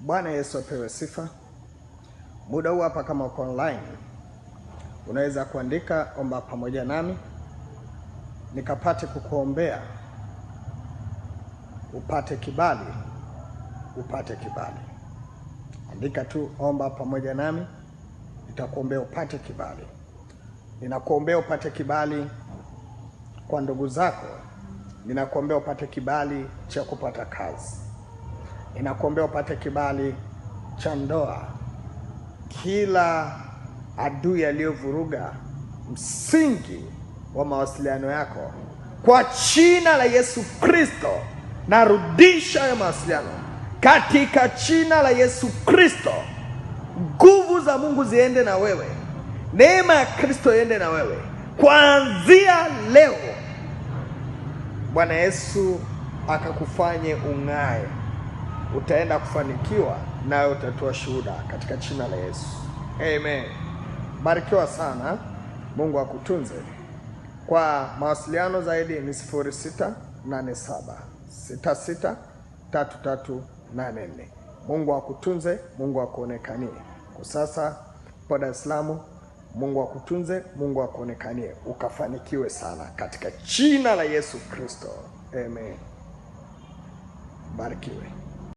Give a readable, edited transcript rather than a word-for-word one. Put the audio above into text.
Bwana Yesu apewe sifa. Muda huu hapa kama uko online, unaweza kuandika omba pamoja nami nikapate kukuombea upate kibali. Andika tu omba pamoja nami, nitakuombea upate kibali. Ninakuombea upate kibali kwa ndugu zako. Ninakuombea upate kibali cha kupata kazi. Ninakuombea upate kibali cha ndoa. Kila adui aliyovuruga msingi wa mawasiliano yako, kwa jina la Yesu Kristo narudisha hayo mawasiliano katika jina la Yesu Kristo. Nguvu za Mungu ziende na wewe, neema ya Kristo iende na wewe kuanzia leo. Bwana Yesu akakufanye ung'ae. Utaenda kufanikiwa nawe utatoa shuhuda katika jina la Yesu. Amen. Barikiwa sana. Mungu akutunze. Kwa mawasiliano zaidi ni 0687663384. Mungu akutunze, Mungu akuonekanie. Kwa sasa kwa Dar es Salaam, Mungu akutunze, Mungu akuonekanie, ukafanikiwe sana katika jina la Yesu Kristo. Amen. Barikiwe.